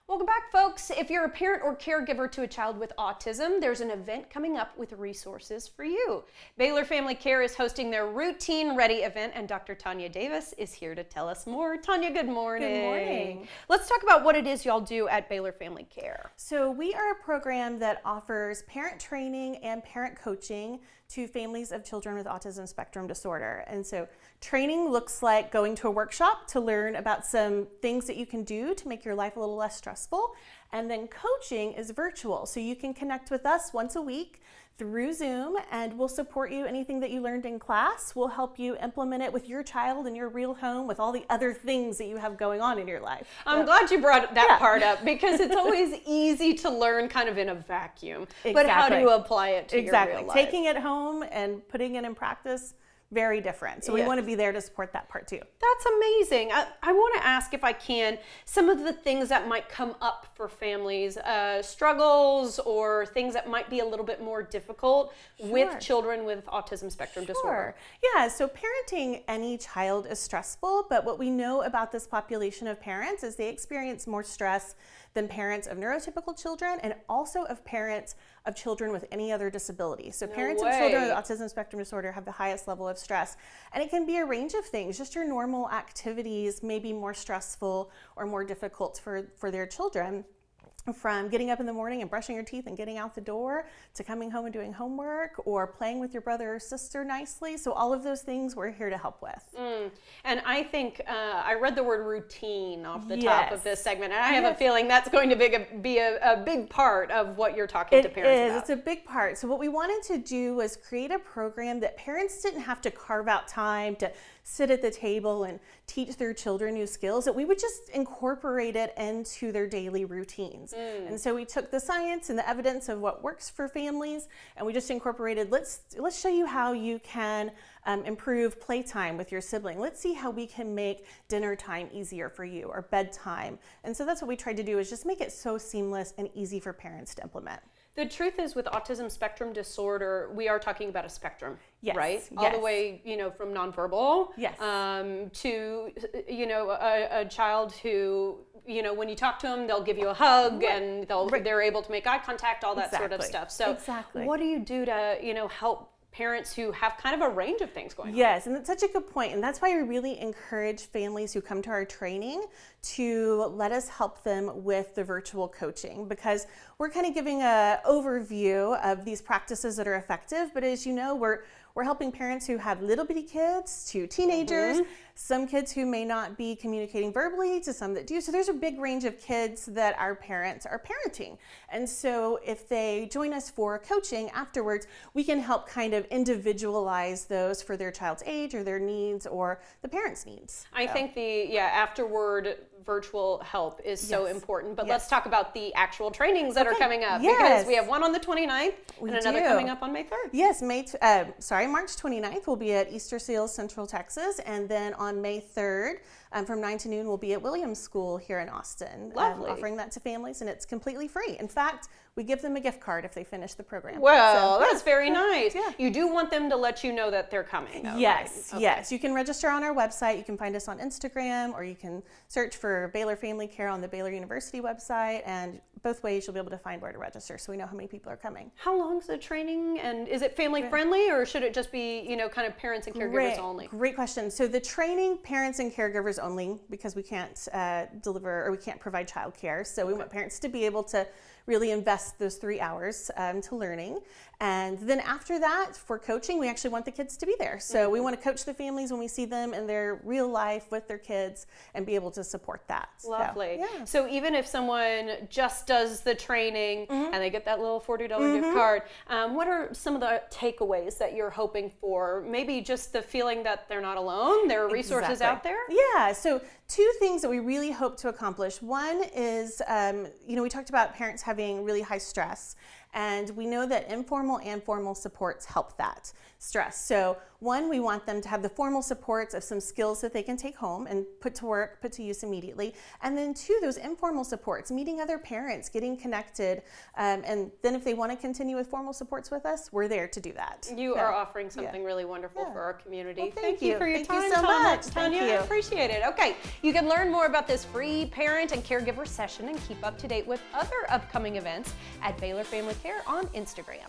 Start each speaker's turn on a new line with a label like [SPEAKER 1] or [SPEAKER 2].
[SPEAKER 1] Welcome back, folks. If you're a parent or caregiver to a child with autism, there's an event coming up with resources for you. Baylor Family Care is hosting their Routine Ready event, and Dr. Tanya Davis is here to tell us more. Tanya, good morning.
[SPEAKER 2] Good morning.
[SPEAKER 1] Let's talk about what it is y'all do at Baylor Family Care.
[SPEAKER 2] So we are a program that offers parent training and parent coaching to families of children with autism spectrum disorder. And so training looks like going to a workshop to learn about some things that you can do to make your life a little less stressful. And then coaching is virtual. So you can connect with us once a week through Zoom, and we'll support you. Anything that you learned in class, we'll help you implement it with your child in your real home with all the other things that you have going on in your life.
[SPEAKER 1] I'm glad you brought that part up, because it's always easy to learn kind of in a vacuum.
[SPEAKER 2] Exactly.
[SPEAKER 1] But how do you apply it to your real life?
[SPEAKER 2] Taking it home and putting it in practice, very different. So we want to be there to support that part too.
[SPEAKER 1] That's amazing. I want to ask, if I can, some of the things that might come up for families, struggles or things that might be a little bit more difficult with children with autism spectrum disorder.
[SPEAKER 2] Yeah, so parenting any child is stressful, but what we know about this population of parents is they experience more stress than parents of neurotypical children and also of parents of children with any other disability. So parents of children with autism spectrum disorder have the highest level of stress. And it can be a range of things. Just your normal activities may be more stressful or more difficult for their children. From getting up in the morning and brushing your teeth and getting out the door to coming home and doing homework or playing with your brother or sister nicely. So all of those things we're here to help with.
[SPEAKER 1] And I think I read the word routine off the top of this segment, and I have a feeling that's going to be a big part of what you're talking to parents about.
[SPEAKER 2] It's a big part. So what we wanted to do was create a program that parents didn't have to carve out time to sit at the table and teach their children new skills, that we would just incorporate it into their daily routines. And so we took the science and the evidence of what works for families, and we just incorporated, let's show you how you can improve playtime with your sibling. Let's see how we can make dinner time easier for you, or bedtime. And so that's what we tried to do, is just make it so seamless and easy for parents to implement.
[SPEAKER 1] The truth is, with autism spectrum disorder, we are talking about a spectrum, right?
[SPEAKER 2] Yes.
[SPEAKER 1] All the way, from nonverbal to, a child who, when you talk to them, they'll give you a hug and they're able to make eye contact, all that sort of stuff. So what do you do to, help parents who have kind of a range of things going on?
[SPEAKER 2] Yes, and that's such a good point. And that's why we really encourage families who come to our training to let us help them with the virtual coaching, because we're kind of giving an overview of these practices that are effective. But as you know, we're helping parents who have little bitty kids to teenagers, some kids who may not be communicating verbally to some that do. So there's a big range of kids that our parents are parenting. And so if they join us for coaching afterwards, we can help kind of individualize those for their child's age or their needs or the parent's needs.
[SPEAKER 1] I think the afterward virtual help is so important. But let's talk about the actual trainings that are coming up, because we have one on the 29th and another coming up on May 3rd.
[SPEAKER 2] Yes, March 29th we'll be at Easter Seals, Central Texas, and then on May 3rd from 9 to noon we'll be at Williams School here in Austin, offering that to families, and it's completely free. In fact, we give them a gift card if they finish the program.
[SPEAKER 1] Well, that's very nice. Yeah. You do want them to let you know that they're coming, though,
[SPEAKER 2] yes,
[SPEAKER 1] right?
[SPEAKER 2] Yes. You can register on our website. You can find us on Instagram, or you can search for Baylor Family Care on the Baylor University website, and both ways you'll be able to find where to register, so we know how many people are coming.
[SPEAKER 1] How long is the training, and is it family friendly, or should it just be, kind of parents and caregivers only?
[SPEAKER 2] Great question. So the training, parents and caregivers only, because we can't deliver, or we can't provide childcare. So we want parents to be able to really invest those 3 hours to learning. And then after that, for coaching, we actually want the kids to be there. So we want to coach the families when we see them in their real life with their kids and be able to support that.
[SPEAKER 1] Lovely. So even if someone just does the training and they get that little $40 gift card, what are some of the takeaways that you're hoping for? Maybe just the feeling that they're not alone, there are resources out there?
[SPEAKER 2] Yeah, so 2 things that we really hope to accomplish. One is, we talked about parents having really high stress. And we know that informal and formal supports help that stress. So one, we want them to have the formal supports of some skills that they can take home and put to work, put to use immediately. And then two, those informal supports, meeting other parents, getting connected. And then if they want to continue with formal supports with us, we're there to do that.
[SPEAKER 1] You are offering something really wonderful for our community.
[SPEAKER 2] Well,
[SPEAKER 1] thank you for your time.
[SPEAKER 2] Thank you so much.
[SPEAKER 1] Tanya, I appreciate it. Okay, you can learn more about this free parent and caregiver session and keep up to date with other upcoming events at Baylor Family Care on Instagram.